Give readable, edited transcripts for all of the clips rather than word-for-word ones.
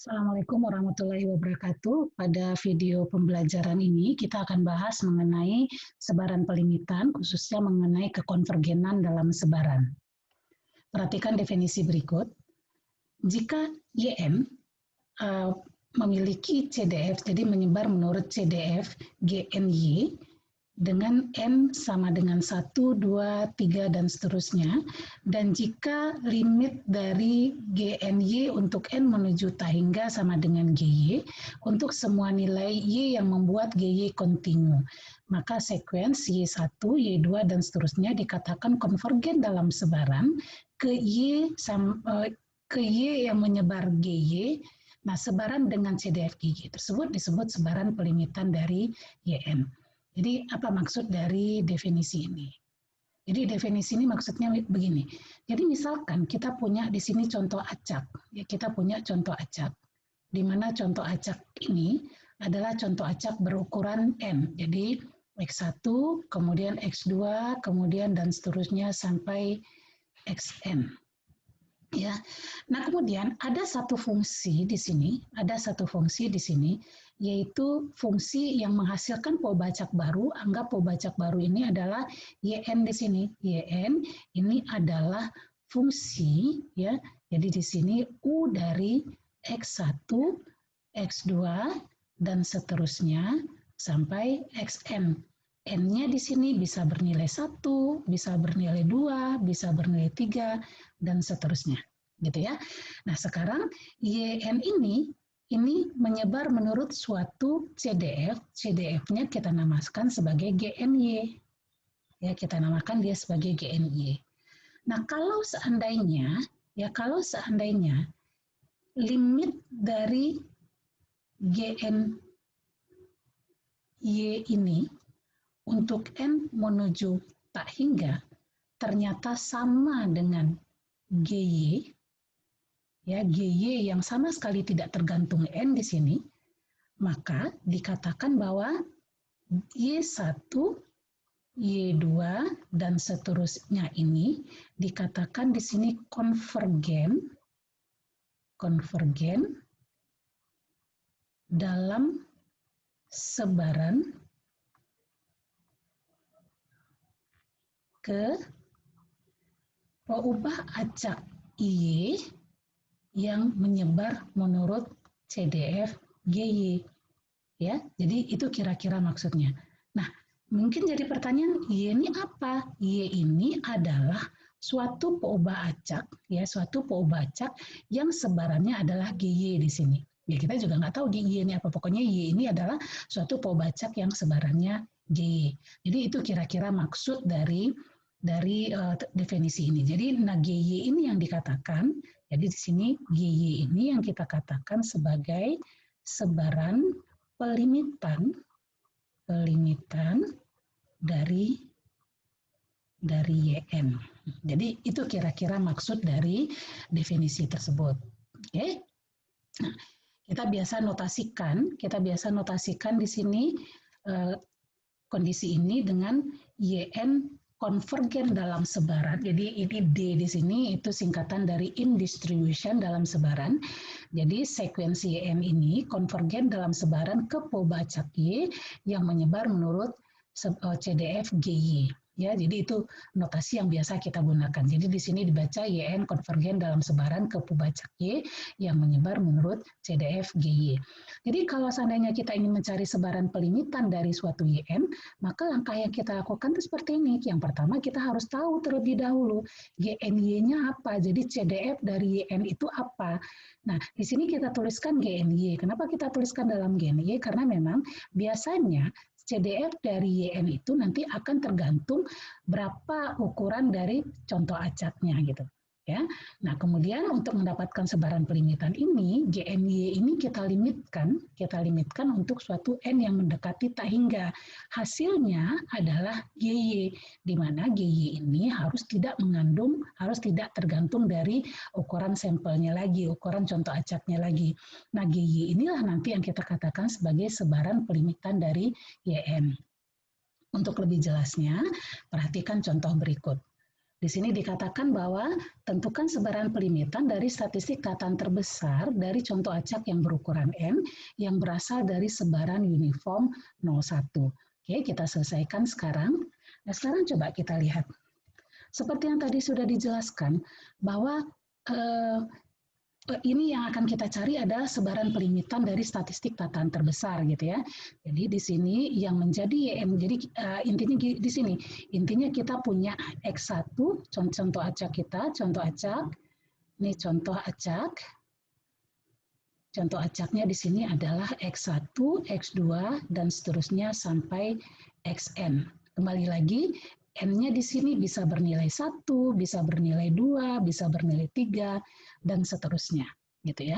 Assalamualaikum warahmatullahi wabarakatuh. Pada video pembelajaran ini kita akan bahas mengenai sebaran pelimitan, khususnya mengenai kekonvergenan dalam sebaran. Perhatikan definisi berikut. Jika YN memiliki CDF, jadi menyebar menurut CDF GNY, dengan N sama dengan 1, 2, 3, dan seterusnya. Dan jika limit dari GNY untuk N menuju tahingga sama dengan GY, untuk semua nilai Y yang membuat GY kontinu, maka sekuens Y1, Y2, dan seterusnya dikatakan konvergen dalam sebaran ke Y yang menyebar GY. Nah, sebaran dengan CDF GY tersebut disebut sebaran pelimitan dari YN. Jadi apa maksud dari definisi ini? Jadi definisi ini maksudnya begini. Jadi misalkan kita punya di sini contoh acak, ya kita punya contoh acak, di mana contoh acak ini adalah contoh acak berukuran N. Jadi X1, kemudian X2, kemudian dan seterusnya sampai Xn. Ya. Nah, kemudian ada satu fungsi di sini, yaitu fungsi yang menghasilkan Pobacak baru. Anggap Pobacak baru ini adalah YN di sini. YN ini adalah fungsi, ya. Jadi di sini U dari X1, X2, dan seterusnya sampai Xn. N-nya di sini bisa bernilai 1, bisa bernilai 2, bisa bernilai 3, dan seterusnya. Gitu ya. Nah, sekarang YN ini menyebar menurut suatu CDF. CDF-nya kita namakan sebagai GNY. Ya, kita namakan dia sebagai GNY. Nah, kalau seandainya limit dari GNY ini untuk N menuju tak hingga ternyata sama dengan GY, ya GY yang sama sekali tidak tergantung N di sini, maka dikatakan bahwa Y1, Y2, dan seterusnya ini dikatakan di sini konvergen dalam sebaran ke peubah acak Y yang menyebar menurut CDF GY. Ya, jadi itu kira-kira maksudnya. Nah, mungkin jadi pertanyaan, Y ini apa? Y ini adalah suatu peubah acak, ya, suatu peubah acak yang sebarannya adalah GY di sini. Ya, kita juga nggak tahu di Y ini apa. Pokoknya Y ini adalah suatu peubah acak yang sebarannya GY. Jadi itu kira-kira maksud dari definisi ini. Jadi nah GY ini yang dikatakan, jadi di sini GY ini yang kita katakan sebagai sebaran pelimitan dari YN. Jadi itu kira-kira maksud dari definisi tersebut. Oke. Nah, kita biasa notasikan di sini kondisi ini dengan YN konvergen dalam sebaran. Jadi ini D di sini itu singkatan dari in distribution dalam sebaran. Jadi sekuensi YN ini konvergen dalam sebaran ke Pobacak Y yang menyebar menurut CDF GY. Ya, jadi itu notasi yang biasa kita gunakan. Jadi di sini dibaca YN konvergen dalam sebaran ke Pobacak Y yang menyebar menurut CDF GY. Jadi kalau seandainya kita ingin mencari sebaran pelimitan dari suatu YN, maka langkah yang kita lakukan itu seperti ini. Yang pertama kita harus tahu terlebih dahulu GNY-nya apa. Jadi CDF dari YN itu apa. Nah, di sini kita tuliskan GNY. Kenapa kita tuliskan dalam GNY? Karena memang biasanya CDF dari YN itu nanti akan tergantung berapa ukuran dari contoh acaknya gitu. Ya. Nah, kemudian untuk mendapatkan sebaran pelimitan ini, GNY ini kita limitkan untuk suatu N yang mendekati tak hingga. Hasilnya adalah GY, di mana GY ini harus tidak tergantung dari ukuran sampelnya lagi, ukuran contoh acaknya lagi. Nah, GY inilah nanti yang kita katakan sebagai sebaran pelimitan dari YN. Untuk lebih jelasnya, perhatikan contoh berikut. Di sini dikatakan bahwa tentukan sebaran pelimitan dari statistik tatan terbesar dari contoh acak yang berukuran N yang berasal dari sebaran uniform 01. Oke, kita selesaikan sekarang. Nah, sekarang coba kita lihat. Seperti yang tadi sudah dijelaskan, bahwa ini yang akan kita cari adalah sebaran pelimitan dari statistik tatan terbesar gitu ya. Jadi di sini yang menjadi YM, jadi intinya di sini, intinya kita punya X1, contoh acak kita, contoh acak, ini contoh acak, contoh acaknya di sini adalah X1, X2, dan seterusnya sampai Xn. Kembali lagi, N-nya di sini bisa bernilai 1, bisa bernilai 2, bisa bernilai 3, dan seterusnya. Gitu ya.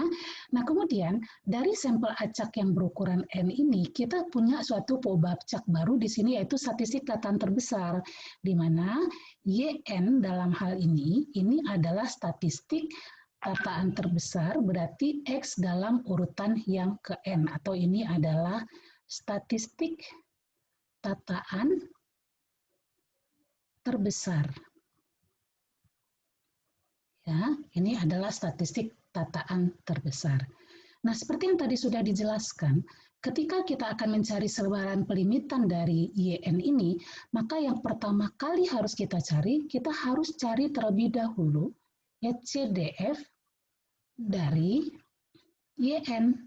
Nah, kemudian dari sampel acak yang berukuran N ini, kita punya suatu poba acak baru di sini, yaitu statistik tatan terbesar, di mana YN dalam hal ini adalah statistik tataan terbesar, berarti X dalam urutan yang ke N, atau ini adalah statistik tataan terbesar. Ya, ini adalah statistik tataan terbesar. Nah, seperti yang tadi sudah dijelaskan, ketika kita akan mencari sebaran pelimitan dari YN ini, maka yang pertama kali harus kita cari, kita harus cari terlebih dahulu ya CDF dari YN.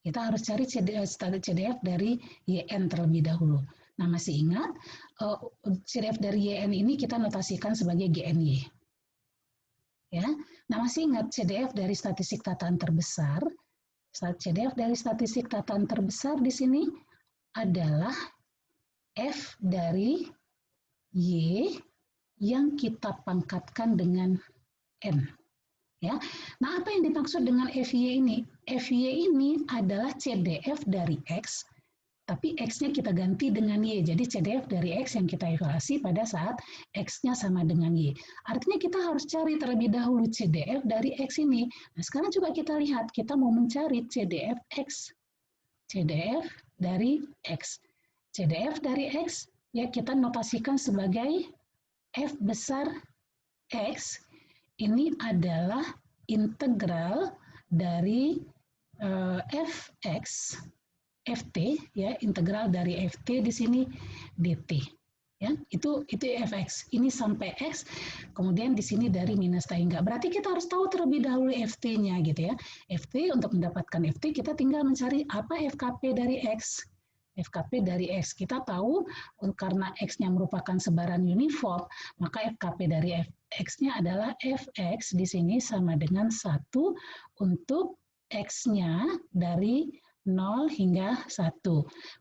Kita harus cari CDF dari YN terlebih dahulu. Nah, masih ingat, CDF dari YN ini kita notasikan sebagai GNY. Ya. Nah, masih ingat CDF dari statistik tataan terbesar. CDF dari statistik tataan terbesar di sini adalah F dari Y yang kita pangkatkan dengan N. Ya. Nah, apa yang dimaksud dengan FY ini? FY ini adalah CDF dari X, tapi X-nya kita ganti dengan Y. Jadi CDF dari X yang kita evaluasi pada saat X-nya sama dengan Y. Artinya kita harus cari terlebih dahulu CDF dari X ini. Nah, sekarang coba kita lihat, kita mau mencari CDF X. CDF dari X. CDF dari X, ya kita notasikan sebagai F besar X. Ini adalah integral dari Fx, Ft, ya integral dari Ft di sini dt, ya itu Fx. Ini sampai x, kemudian di sini dari minus tak hingga. Berarti kita harus tahu terlebih dahulu Ft-nya gitu ya. Ft, untuk mendapatkan Ft kita tinggal mencari apa FKP dari x. FKP dari X. Kita tahu karena X-nya merupakan sebaran uniform, maka FKP dari X-nya adalah Fx di sini sama dengan 1 untuk X-nya dari 0 hingga 1.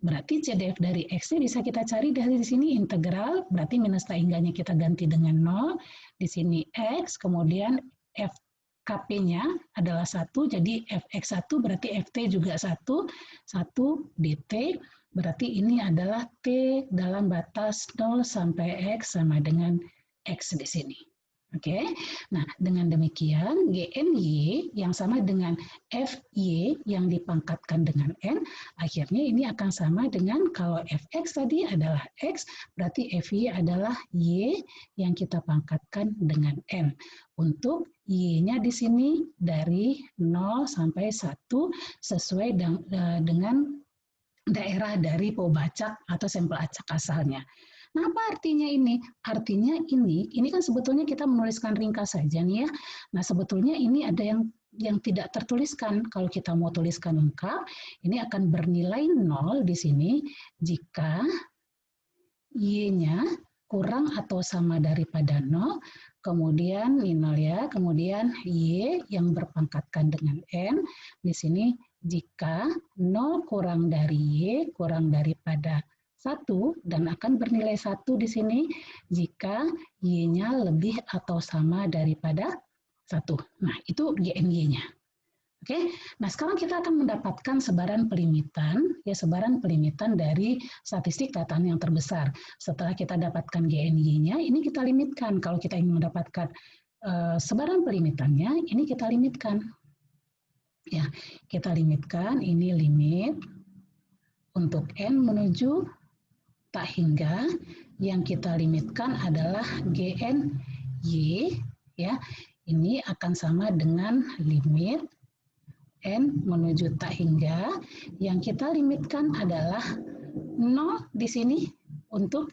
Berarti CDF dari X-nya bisa kita cari dari sini integral, berarti minus tak hingganya kita ganti dengan 0. Di sini X, kemudian FKP-nya adalah 1, jadi Fx1 berarti Ft juga 1 dt. Berarti ini adalah T dalam batas 0 sampai X sama dengan X di sini. Oke, nah dengan demikian GNY yang sama dengan FY yang dipangkatkan dengan N, akhirnya ini akan sama dengan kalau Fx tadi adalah X, berarti FY adalah Y yang kita pangkatkan dengan N. Untuk Y-nya di sini dari 0 sampai 1 sesuai dengan daerah dari poba acak atau sampel acak asalnya. Nah, apa artinya ini? Artinya ini kan sebetulnya kita menuliskan ringkas saja nih ya. Nah, sebetulnya ini ada yang tidak tertuliskan. Kalau kita mau tuliskan lengkap, ini akan bernilai 0 di sini jika Y-nya kurang atau sama daripada 0, kemudian ini 0 ya, kemudian Y yang berpangkatkan dengan N, di sini jika 0 kurang dari Y kurang daripada 1 dan akan bernilai 1 di sini jika Y-nya lebih atau sama daripada 1. Nah, itu GNY-nya. Oke, nah sekarang kita akan mendapatkan sebaran pelimitan, ya sebaran pelimitan dari statistik tataan yang terbesar. Setelah kita dapatkan GNY-nya, ini kita limitkan. Kalau kita ingin mendapatkan sebaran pelimitannya, ini kita limitkan. Ya, kita limitkan, ini limit untuk N menuju tak hingga, yang kita limitkan adalah GNY Y, ya, ini akan sama dengan limit N menuju tak hingga. Yang kita limitkan adalah 0 di sini untuk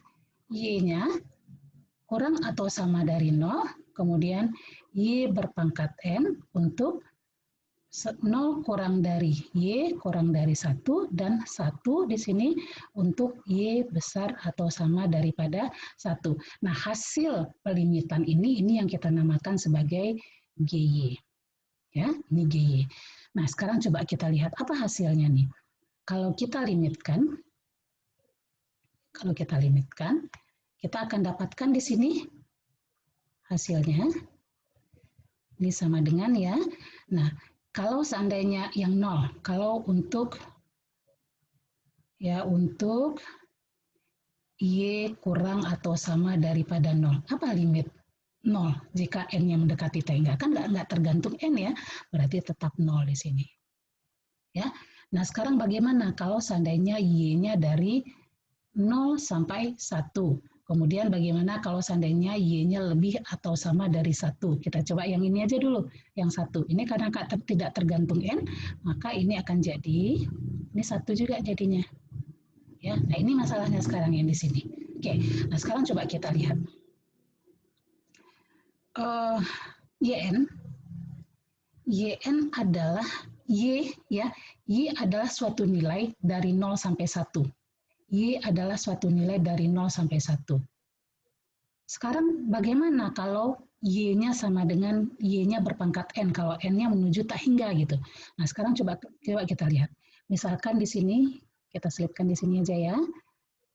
Y-nya kurang atau sama dari 0, kemudian Y berpangkat N untuk 0 kurang dari Y kurang dari 1, dan 1 di sini untuk Y besar atau sama daripada 1. Nah, hasil pelimitan ini yang kita namakan sebagai GY. Ya, ini GY. Nah, sekarang coba kita lihat apa hasilnya nih. Kalau kita limitkan, kita akan dapatkan di sini hasilnya. Ini sama dengan ya. Nah, kalau seandainya yang 0, kalau untuk Y kurang atau sama daripada 0, apa limit 0 jika N-nya mendekati T? Kan nggak tergantung N ya, berarti tetap 0 di sini. Ya. Nah, sekarang bagaimana kalau seandainya Y-nya dari 0 sampai 1? Kemudian bagaimana kalau seandainya Y-nya lebih atau sama dari 1? Kita coba yang ini aja dulu, yang 1. Ini karena tidak tergantung N, maka ini akan jadi, ini 1 juga jadinya. Ya, nah ini masalahnya sekarang yang di sini. Oke, nah sekarang coba kita lihat. YN adalah Y adalah suatu nilai dari 0 sampai 1. Y adalah suatu nilai dari 0 sampai 1. Sekarang bagaimana kalau Y-nya sama dengan Y-nya berpangkat N, kalau N-nya menuju tak hingga gitu. Nah, sekarang coba kita lihat. Misalkan di sini, kita selipkan di sini aja ya.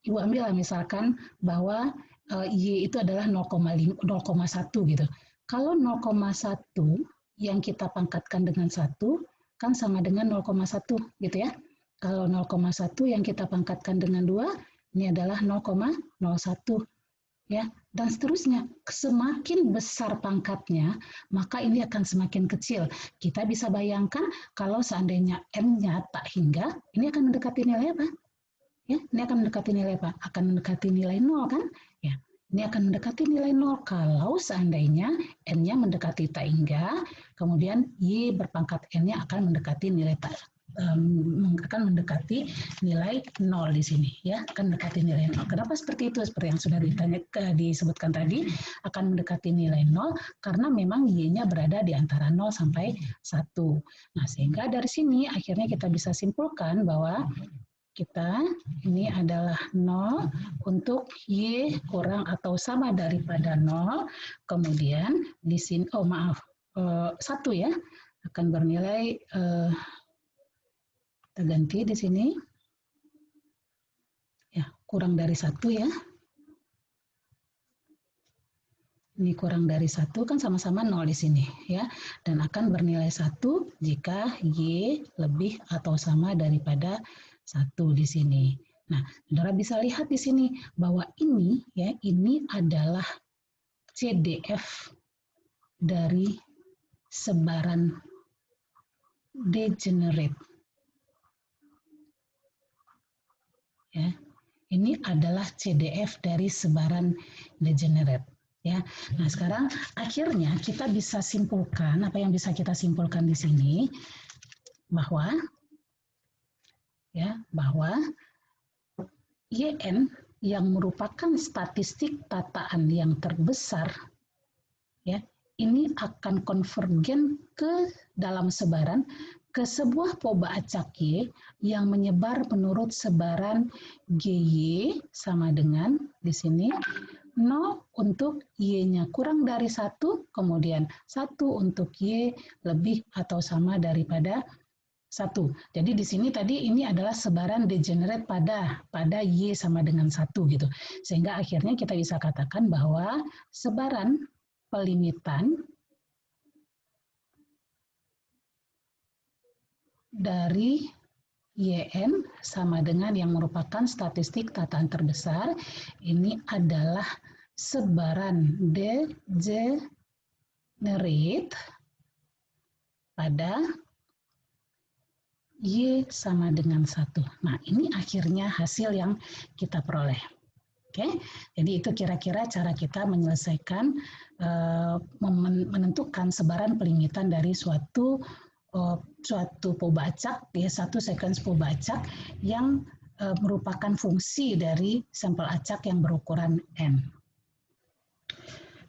Ibu ambil misalkan bahwa Y itu adalah 0,1 gitu. Kalau 0,1 yang kita pangkatkan dengan 1 kan sama dengan 0,1 gitu ya. Kalau 0,1 yang kita pangkatkan dengan 2, ini adalah 0,01 ya, dan seterusnya. Semakin besar pangkatnya, maka ini akan semakin kecil. Kita bisa bayangkan kalau seandainya N-nya tak hingga, ini akan mendekati nilai apa? Ya, ini akan mendekati nilai apa? Akan mendekati nilai 0 kan? Ya, ini akan mendekati nilai 0 kalau seandainya N-nya mendekati tak hingga, kemudian Y berpangkat N-nya akan mendekati nilai akan mendekati nilai 0 di sini ya, akan mendekati nilai 0. Kenapa seperti itu? Seperti yang sudah disebutkan tadi, akan mendekati nilai 0 karena memang Y-nya berada di antara 0 sampai 1. Nah, sehingga dari sini akhirnya kita bisa simpulkan bahwa ini adalah 0 untuk Y kurang atau sama daripada 0. Kemudian di sini, 1 ya, akan bernilai, kita ganti di sini, ya, kurang dari 1 ya. Ini kurang dari 1 kan sama-sama 0 di sini ya, dan akan bernilai 1 jika Y lebih atau sama daripada 1 di sini. Nah, saudara bisa lihat di sini bahwa ini ya, ini adalah CDF dari sebaran degenerate. Ya, ini adalah CDF dari sebaran degenerate. Ya, nah sekarang akhirnya kita bisa simpulkan, apa yang bisa kita simpulkan di sini, bahwa YN yang merupakan statistik tataan yang terbesar, ya, ini akan konvergen ke dalam sebaran ke sebuah poba acak Y yang menyebar menurut sebaran GY sama dengan di sini 0 untuk Y-nya kurang dari 1, kemudian 1 untuk Y lebih atau sama daripada 1. Jadi di sini tadi ini adalah sebaran degenerate pada Y sama dengan 1 gitu. Sehingga akhirnya kita bisa katakan bahwa sebaran pelimitan dari YN sama dengan yang merupakan statistik tataan terbesar, ini adalah sebaran degenerate pada Y sama dengan 1. Nah, ini akhirnya hasil yang kita peroleh. Oke, jadi itu kira-kira cara kita menyelesaikan menentukan sebaran pelimitan dari suatu pobacak, ya, satu sequence pobacak yang merupakan fungsi dari sampel acak yang berukuran N.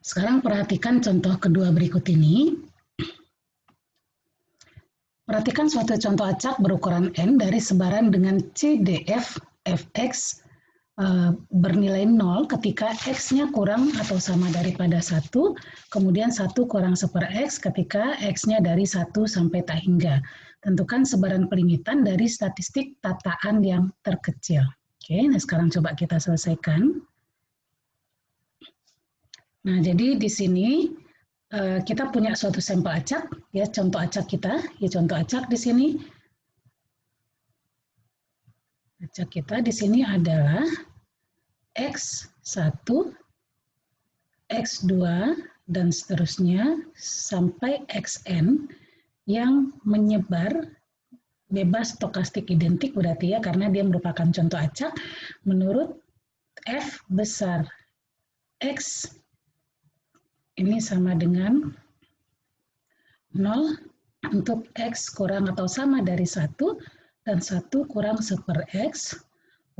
Sekarang perhatikan contoh kedua berikut ini. Perhatikan suatu contoh acak berukuran N dari sebaran dengan CDF Fx bernilai 0 ketika X-nya kurang atau sama daripada 1, kemudian 1 kurang 1/X ketika X-nya dari 1 sampai tak hingga. Tentukan sebaran pelimitan dari statistik tataan yang terkecil. Oke, nah sekarang coba kita selesaikan. Nah, jadi di sini kita punya suatu sampel acak, ya, contoh acak kita, ya, contoh acak di sini. Acak kita di sini adalah X1, X2, dan seterusnya sampai Xn yang menyebar bebas stokastik identik, berarti ya, karena dia merupakan contoh acak menurut F besar X ini sama dengan 0 untuk X kurang atau sama dari 1 dan 1 kurang 1/X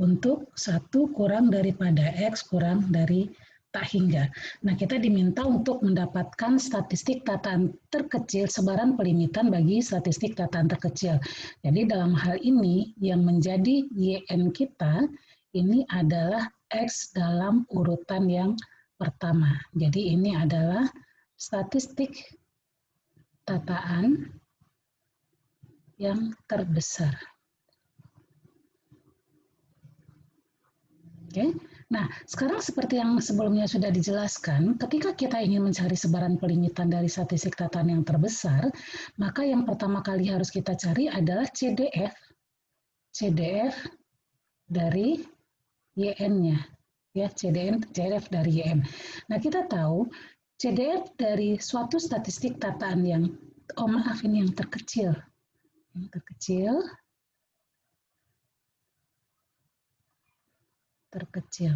untuk 1 kurang daripada X kurang dari tak hingga. Nah, kita diminta untuk mendapatkan statistik tataan terkecil, sebaran pelimitan bagi statistik tataan terkecil. Jadi dalam hal ini yang menjadi YN kita ini adalah X dalam urutan yang pertama. Jadi ini adalah statistik tataan yang terbesar. Oke. Nah, sekarang seperti yang sebelumnya sudah dijelaskan, ketika kita ingin mencari sebaran pelimitan dari statistik tataan yang terbesar, maka yang pertama kali harus kita cari adalah CDF. CDF dari YN-nya. Ya, CDF dari YN. Nah, kita tahu CDF dari suatu statistik tataan yang, ini yang terkecil. Yang terkecil.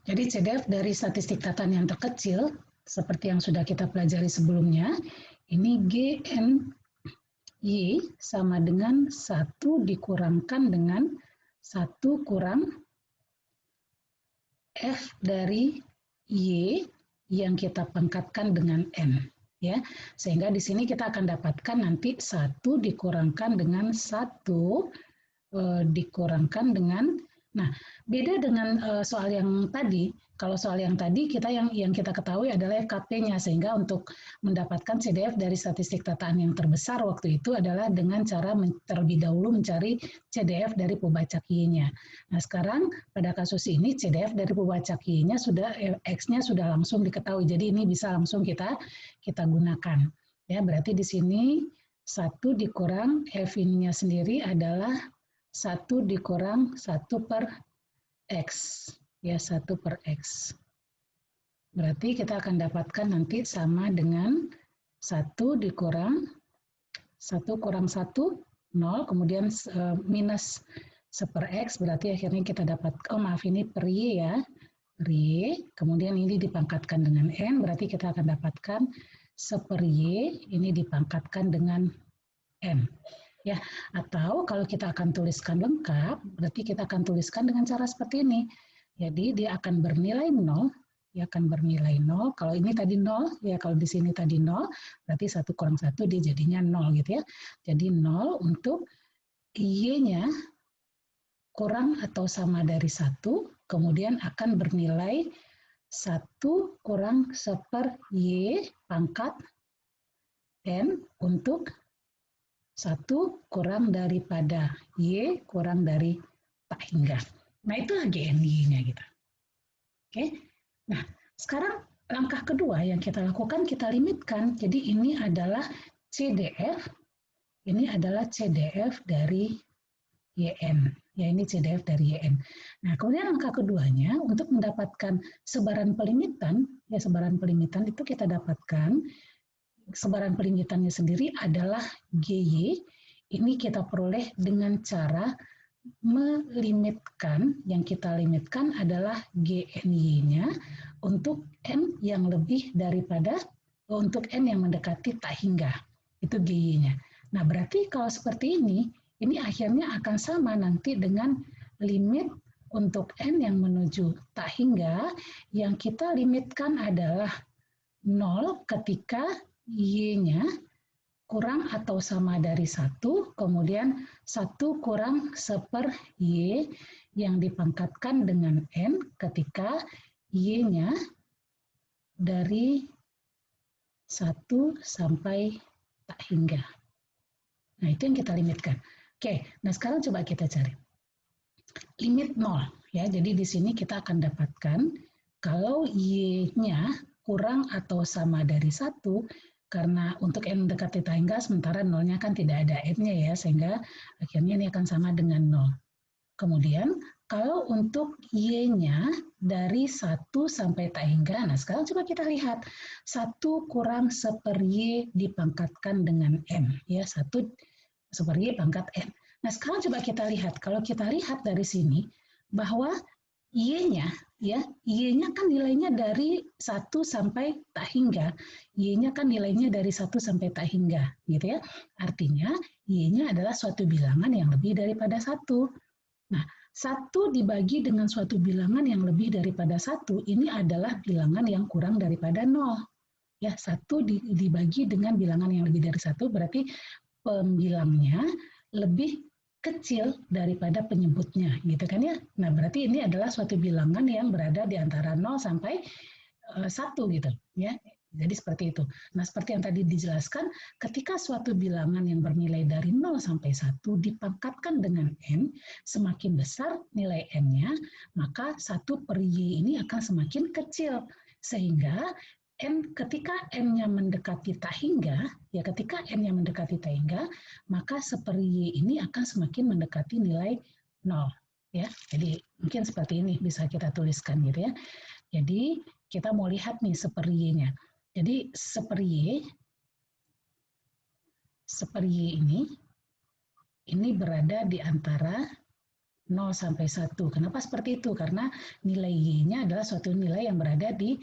Jadi CDF dari statistik tataan yang terkecil, seperti yang sudah kita pelajari sebelumnya, ini GNY sama dengan 1 dikurangkan dengan 1 kurang F dari Y yang kita pangkatkan dengan N. Ya, sehingga di sini kita akan dapatkan nanti 1 dikurangkan dengan 1 dikurangkan dengan, nah, beda dengan soal yang tadi. Kalau soal yang tadi kita yang kita ketahui adalah KP-nya, sehingga untuk mendapatkan CDF dari statistik tataan yang terbesar waktu itu adalah dengan cara terlebih dahulu mencari CDF dari pobacak Y-nya. Nah, sekarang pada kasus ini CDF dari pobacak Y-nya sudah X-nya sudah langsung diketahui. Jadi ini bisa langsung kita gunakan. Ya, berarti di sini 1 dikurang F-nya sendiri adalah 1 dikurang 1/X. Ya, 1/X. Berarti kita akan dapatkan nanti sama dengan 1 dikurang 1 kurang 1, 0, kemudian minus 1/X, berarti akhirnya kita dapat, ini per Y ya, per Y, kemudian ini dipangkatkan dengan N, berarti kita akan dapatkan 1/Y, ini dipangkatkan dengan N. Ya, atau kalau kita akan tuliskan lengkap, berarti kita akan tuliskan dengan cara seperti ini. Jadi dia akan bernilai 0, dia akan bernilai 0. Kalau ini tadi 0, ya kalau di sini tadi 0, berarti 1 kurang 1 dia jadinya 0 gitu ya. Jadi 0 untuk Y-nya kurang atau sama dari 1, kemudian akan bernilai 1 kurang 1/Y pangkat N untuk 1 kurang daripada Y kurang dari tak hingga. Nah, itu GNY-nya gitu. Oke. Nah, sekarang langkah kedua yang kita lakukan, kita limitkan. Jadi ini adalah CDF, ini adalah CDF dari YN. Ya, ini CDF dari YN. Nah, kemudian langkah keduanya, untuk mendapatkan sebaran pelimitan, ya sebaran pelimitan itu kita dapatkan sebaran peringgitannya sendiri adalah GY. Ini kita peroleh dengan cara melimitkan, yang kita limitkan adalah GNY-nya untuk N yang lebih daripada, untuk N yang mendekati tak hingga. Itu GY-nya. Nah, berarti kalau seperti ini akhirnya akan sama nanti dengan limit untuk N yang menuju tak hingga, yang kita limitkan adalah 0 ketika Y-nya kurang atau sama dari 1, kemudian 1 kurang 1/, Y yang dipangkatkan dengan N ketika Y-nya dari 1 sampai tak hingga. Nah, itu yang kita limitkan. Oke, nah sekarang coba kita cari. Limit 0, ya. Jadi di sini kita akan dapatkan kalau Y-nya kurang atau sama dari 1, karena untuk N mendekati tak hingga, sementara 0-nya kan tidak ada N-nya ya, sehingga akhirnya ini akan sama dengan 0. Kemudian, kalau untuk Y-nya dari 1 sampai tak hingga, nah sekarang coba kita lihat. 1 kurang 1/Y dipangkatkan dengan N. Ya, 1 1/Y pangkat N. Nah sekarang coba kita lihat. Kalau kita lihat dari sini, bahwa Y-nya, ya, Y-nya kan nilainya dari 1 sampai tak hingga. Y-nya kan nilainya dari 1 sampai tak hingga, gitu ya. Artinya, Y-nya adalah suatu bilangan yang lebih daripada 1. Nah, 1 dibagi dengan suatu bilangan yang lebih daripada 1, ini adalah bilangan yang kurang daripada 0. Ya, 1 dibagi dengan bilangan yang lebih dari 1, berarti pembilangnya lebih kecil daripada penyebutnya, gitu kan ya. Nah, berarti ini adalah suatu bilangan yang berada di antara 0 sampai 1 gitu, ya. Jadi seperti itu. Nah, seperti yang tadi dijelaskan, ketika suatu bilangan yang bernilai dari 0 sampai 1 dipangkatkan dengan N, semakin besar nilai N-nya, maka 1/Y ini akan semakin kecil. Sehingga N, ketika N-nya mendekati tak hingga, ya ketika N-nya mendekati tak hingga, maka 1/Y ini akan semakin mendekati nilai 0. Ya, jadi mungkin seperti ini bisa kita tuliskan gitu ya. Jadi kita mau lihat nih 1/Y-nya. Jadi 1/Y ini berada di antara 0 sampai 1. Kenapa seperti itu? Karena nilai Y-nya adalah suatu nilai yang berada di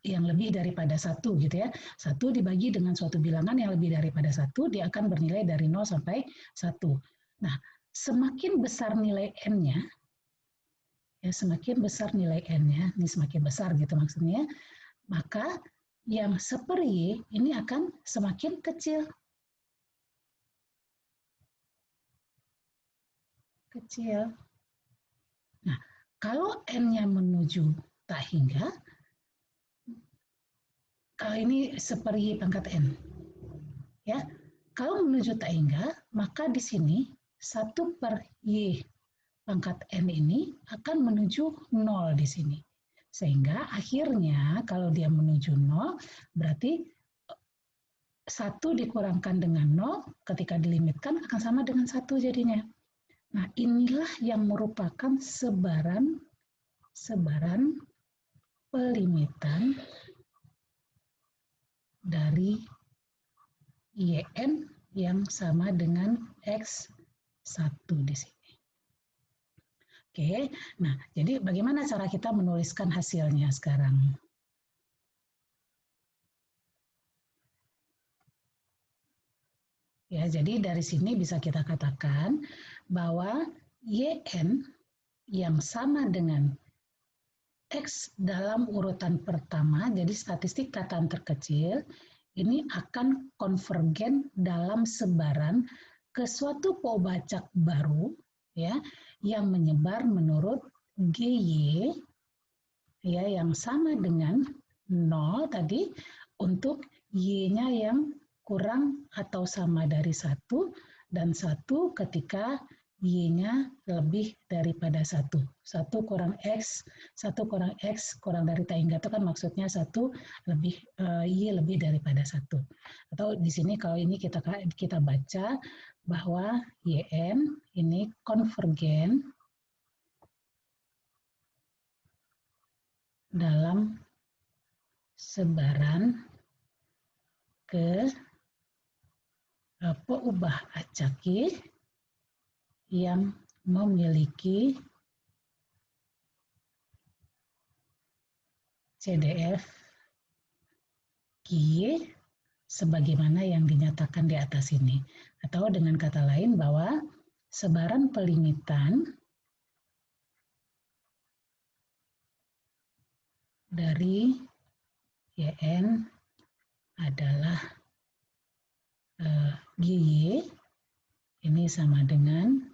yang lebih daripada 1 gitu ya. 1 dibagi dengan suatu bilangan yang lebih daripada 1, dia akan bernilai dari 0 sampai 1. Nah, semakin besar nilai N-nya, ya semakin besar nilai N-nya, ini semakin besar gitu maksudnya, maka yang 1/Y ini akan semakin kecil. Nah, kalau N-nya menuju tak hingga, kalau ini 1/Y pangkat N. Ya, kalau menuju tak hingga, maka di sini 1/Y pangkat N ini akan menuju 0 di sini. Sehingga akhirnya kalau dia menuju 0, berarti 1 dikurangkan dengan 0 ketika dilimitkan akan sama dengan 1 jadinya. Nah, inilah yang merupakan sebaran pelimitan dari YN yang sama dengan X1 di sini. Oke, nah jadi bagaimana cara kita menuliskan hasilnya sekarang? Ya, jadi dari sini bisa kita katakan bahwa YN yang sama dengan X dalam urutan pertama, jadi statistik kataan terkecil, ini akan konvergen dalam sebaran ke suatu Pobacak baru, ya, yang menyebar menurut GY, ya, yang sama dengan 0 tadi, untuk Y-nya yang kurang atau sama dari 1, dan 1 ketika Y-nya lebih daripada 1. 1 kurang X, 1 kurang X kurang dari tak hingga, itu kan maksudnya 1 lebih Y lebih daripada 1. Atau di sini kalau ini kita baca bahwa YN ini konvergen dalam sebaran ke peubah acaki yang memiliki CDF Ky sebagaimana yang dinyatakan di atas ini. Atau dengan kata lain bahwa sebaran pelimitan dari YN adalah GY ini sama dengan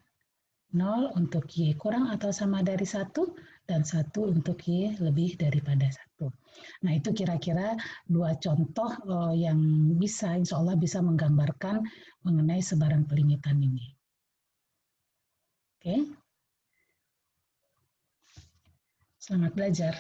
0 untuk Y kurang atau sama dari 1 dan 1 untuk Y lebih daripada 1. Nah, itu kira-kira dua contoh yang bisa, insya Allah bisa menggambarkan mengenai sebaran pelimitan ini. Oke. Selamat belajar.